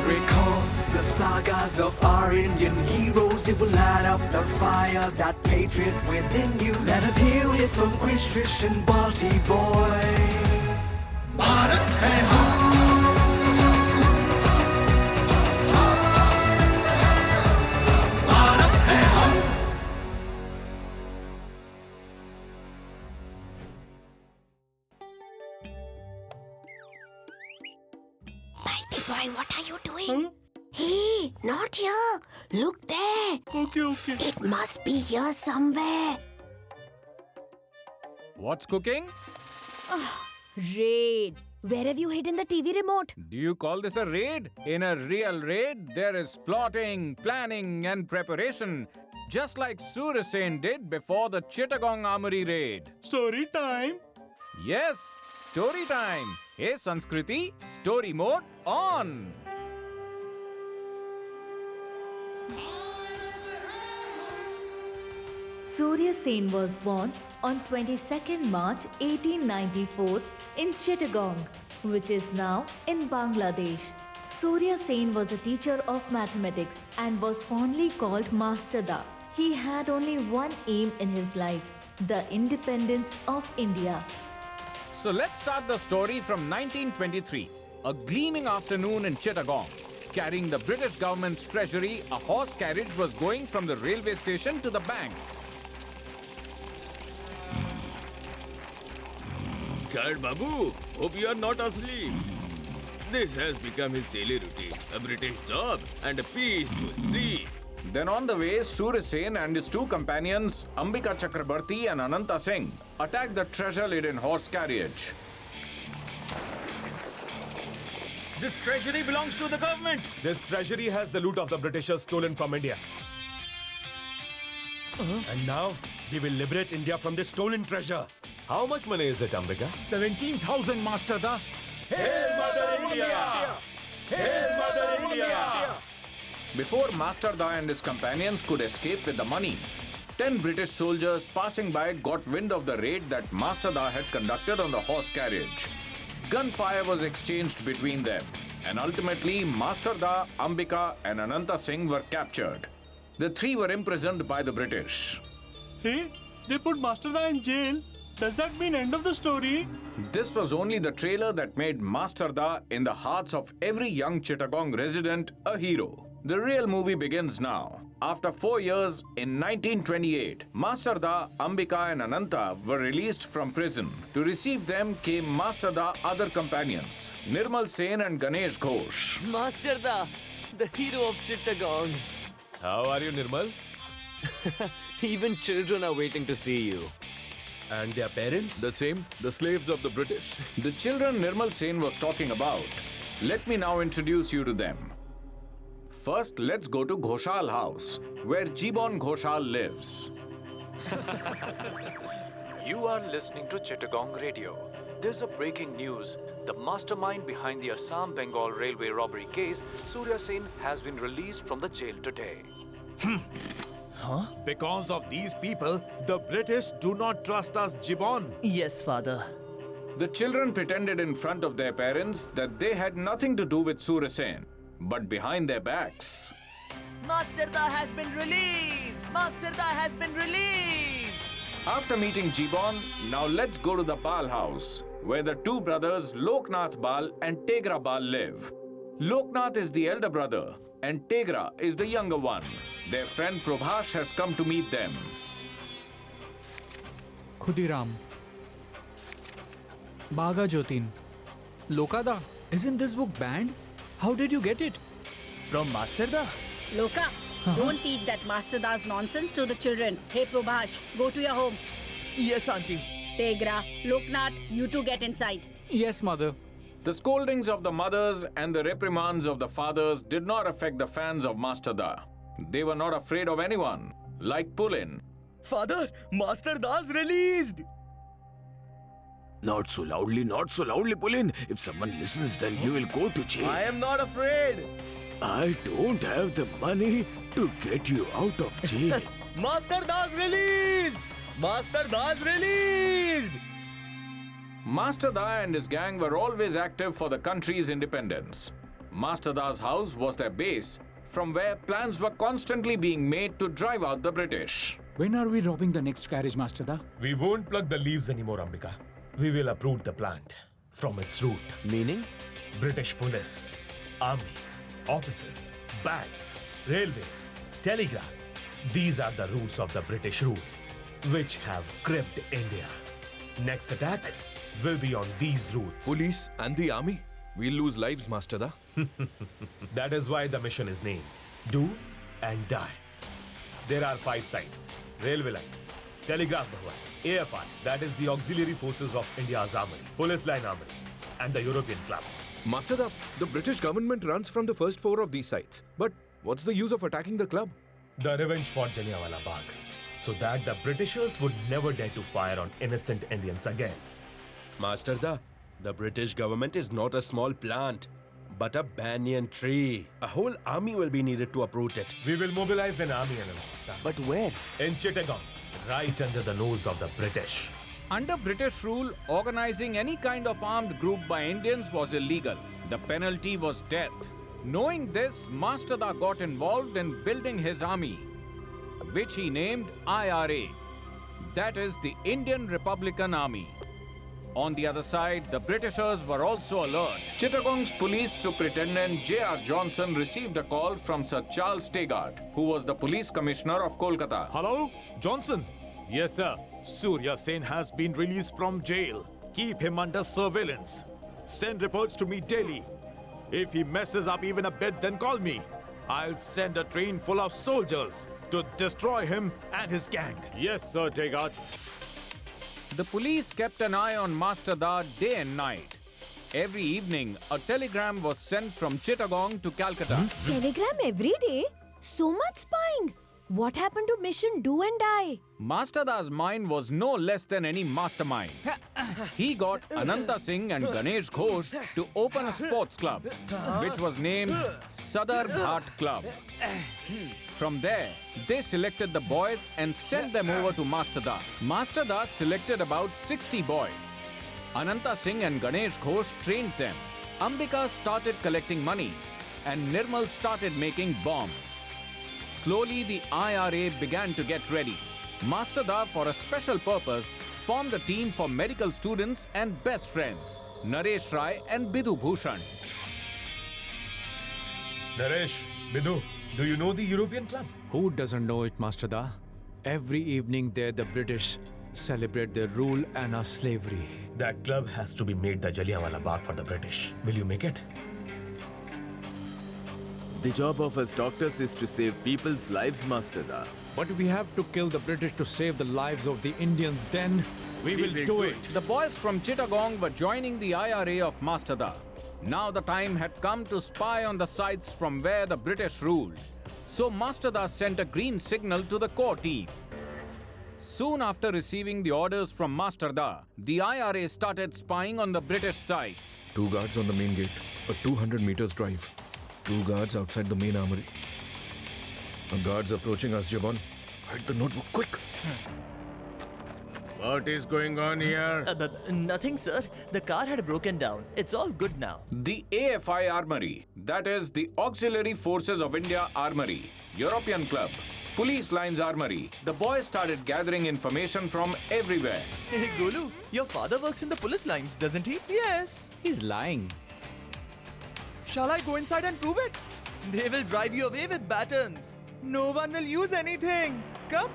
Recall the sagas of our Indian heroes. It will light up the fire, that patriot within you. Let us hear it from Chris, Trish and Balti boy. Bharat hai Bharat hai Balti boy, what are you doing? Hey, not here. Look there. Okay. It must be here somewhere. What's cooking? Raid. Where have you hidden the TV remote? Do you call this a raid? In a real raid, there is plotting, planning and preparation. Just like Surasen did before the Chittagong Armory raid. Story time. Yes, story time. Hey Sanskriti, story mode on. Surya Sen was born on 22nd March 1894 in Chittagong, which is now in Bangladesh. Surya Sen was a teacher of mathematics and was fondly called Master Da. He had only one aim in his life, the independence of India. So let's start the story from 1923. A gleaming afternoon in Chittagong. Carrying the British government's treasury, a horse carriage was going from the railway station to the bank. Guard Babu, hope you are not asleep. This has become his daily routine. A British job and a peaceful sleep. Then on the way, Surasen and his two companions, Ambika Chakrabarti and Ananta Singh, attacked the treasure-laden horse carriage. This treasury belongs to the government. This treasury has the loot of the Britishers stolen from India. And now, we will liberate India from this stolen treasure. How much money is it, Ambika? 17,000, Master Da. Hail Mother India! Hail Mother India! Before Master Da and his companions could escape with the money, 10 British soldiers passing by got wind of the raid that Master Da had conducted on the horse carriage. Gunfire was exchanged between them, and ultimately Master Da, Ambika and Ananta Singh were captured. The three were imprisoned by the British. Hey, they put Master Da in jail. Does that mean end of the story? This was only the trailer that made Master Da in the hearts of every young Chittagong resident a hero. The real movie begins now. After 4 years, in 1928, Master Da, Ambika and Ananta were released from prison. To receive them came Master Da other companions, Nirmal Sen and Ganesh Ghosh. Master Da, the hero of Chittagong. How are you, Nirmal? Even children are waiting to see you. And their parents? The same, the slaves of the British. The children Nirmal Sen was talking about. Let me now introduce you to them. First, let's go to Ghoshal House, where Jibon Ghoshal lives. You are listening to Chittagong Radio. There's a breaking news. The mastermind behind the Assam-Bengal railway robbery case, Surya Sen, has been released from the jail today. Because of these people, the British do not trust us, Jibon. Yes, father. The children pretended in front of their parents that they had nothing to do with Surya Sen, but behind their backs. Master Da has been released! Master Da has been released! After meeting Jibon, now let's go to the Bal house, where the two brothers Loknath Bal and Tegra Bal live. Loknath is the elder brother, and Tegra is the younger one. Their friend Prabhash has come to meet them. Khudiram, Bhaga Jyotin, Lokada, isn't this book banned? How did you get it? From Master Da? Loka, don't teach that Master Da's nonsense to the children. Hey Prabhash, go to your home. Yes, auntie. Tegra, Loknath, you two get inside. Yes, mother. The scoldings of the mothers and the reprimands of the fathers did not affect the fans of Master Da. They were not afraid of anyone, like Pulin. Father, Master Da's released! Not so loudly, Pulin. If someone listens, then you will go to jail. I am not afraid. I don't have the money to get you out of jail. Master Da's released! Master Da's released! Master Da and his gang were always active for the country's independence. Master Da's house was their base, from where plans were constantly being made to drive out the British. When are we robbing the next garage, Master Da? We won't plug the leaves anymore, Ambika. We will uproot the plant from its root. Meaning? British police, army, offices, banks, railways, telegraph. These are the roots of the British rule, which have gripped India. Next attack will be on these roots. Police and the army? We'll lose lives, Master Da. That is why the mission is named Do and Die. There are 5 sides: Railway Line, Telegraph Bhavan, AFI, that is the Auxiliary Forces of India's Army, Police Line Army, and the European Club. Master Da, the British government runs from the first 4 of these sites. But what's the use of attacking the club? The revenge for Jallianwala Bagh, so that the Britishers would never dare to fire on innocent Indians again. Master Da, the British government is not a small plant, but a banyan tree. A whole army will be needed to uproot it. We will mobilize an army, Ananta. But where? In Chittagong, right under the nose of the British. Under British rule, organizing any kind of armed group by Indians was illegal. The penalty was death. Knowing this, Master Da got involved in building his army, which he named IRA. That is the Indian Republican Army. On the other side, the Britishers were also alert. Chittagong's police superintendent J.R. Johnson received a call from Sir Charles Tegart, who was the police commissioner of Kolkata. Hello, Johnson. Yes, sir. Surya Sen has been released from jail. Keep him under surveillance. Send reports to me daily. If he messes up even a bit, then call me. I'll send a train full of soldiers to destroy him and his gang. Yes, Sir Tegart. The police kept an eye on Master Da day and night. Every evening, a telegram was sent from Chittagong to Calcutta. Telegram every day? So much spying. What happened to mission Do and Die? Master Da's mind was no less than any mastermind. He got Ananta Singh and Ganesh Ghosh to open a sports club, which was named Sadar Bhat Club. From there, they selected the boys and sent them over to Master Da. Master Da selected about 60 boys. Ananta Singh and Ganesh Ghosh trained them. Ambika started collecting money, and Nirmal started making bombs. Slowly, the IRA began to get ready. Master Da, for a special purpose, formed a team for medical students and best friends, Naresh Rai and Bidu Bhushan. Naresh, Bidu, do you know the European Club? Who doesn't know it, Master Da? Every evening there, the British celebrate their rule and our slavery. That club has to be made the Jallianwala Bagh for the British. Will you make it? The job of us doctors is to save people's lives, Master Da. But if we have to kill the British to save the lives of the Indians, then we will do it. The boys from Chittagong were joining the IRA of Master Da. Now the time had come to spy on the sites from where the British ruled. So Master Da sent a green signal to the core team. Soon after receiving the orders from Master Da, the IRA started spying on the British sites. 2 guards on the main gate, a 200 meters drive. 2 guards outside the main armory. A guard's approaching us, Jaban. Hide the notebook, quick! What is going on here? Nothing, sir. The car had broken down. It's all good now. The AFI Armory, that is the Auxiliary Forces of India Armory, European Club, Police Lines Armory. The boys started gathering information from everywhere. Hey, Golu, your father works in the police lines, doesn't he? Yes. He's lying. Shall I go inside and prove it? They will drive you away with batons. No one will use anything. Come.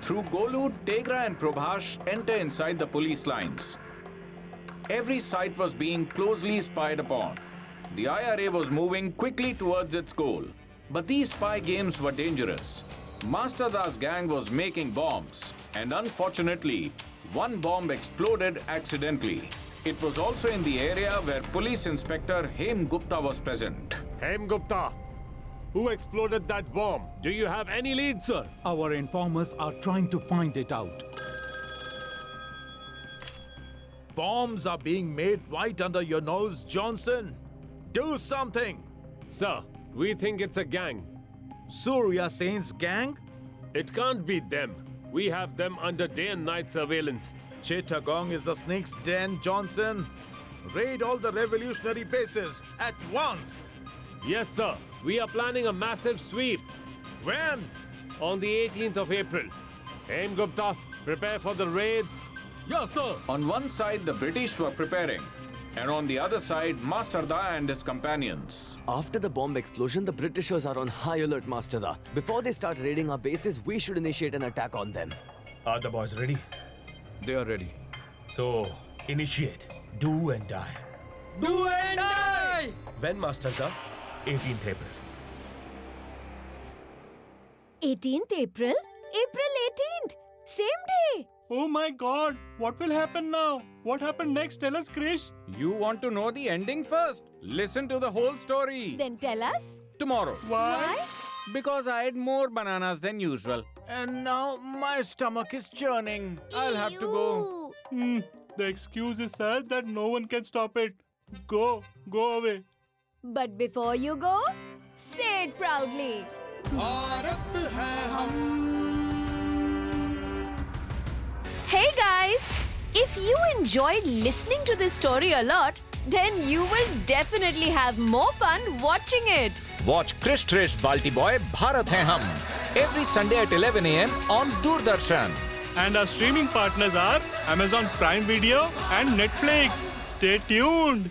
Through Golu, Tegra and Prabhash enter inside the police lines. Every site was being closely spied upon. The IRA was moving quickly towards its goal. But these spy games were dangerous. Master Da's gang was making bombs, and unfortunately, one bomb exploded accidentally. It was also in the area where Police Inspector Hem Gupta was present. Hem Gupta, who exploded that bomb? Do you have any leads, sir? Our informers are trying to find it out. Bombs are being made right under your nose, Johnson. Do something. Sir, we think it's a gang. Surya Sen's gang? It can't be them. We have them under day and night surveillance. Chittagong is a snake's den, Johnson. Raid all the revolutionary bases at once. Yes, sir. We are planning a massive sweep. When? On the 18th of April. Aim Gupta, prepare for the raids. Yes, sir. On one side, the British were preparing, and on the other side, Master Da and his companions. After the bomb explosion, the Britishers are on high alert, Master Da. Before they start raiding our bases, we should initiate an attack on them. Are the boys ready? They are ready. So, initiate. Do and die. Do and die! When, Master Da? 18th April. 18th April? April 18th! Same day! Oh my god, what will happen now? What happened next? Tell us, Krish. You want to know the ending first? Listen to the whole story. Then tell us. Tomorrow. Why? Because I had more bananas than usual. And now my stomach is churning. I'll have to go. The excuse is sad that no one can stop it. Go away. But before you go, say it proudly. Hey guys! If you enjoyed listening to this story a lot, then you will definitely have more fun watching it. Watch Krish Trish Balti Boy Bharat Hai Hum every Sunday at 11 a.m. on Doordarshan. And our streaming partners are Amazon Prime Video and Netflix. Stay tuned.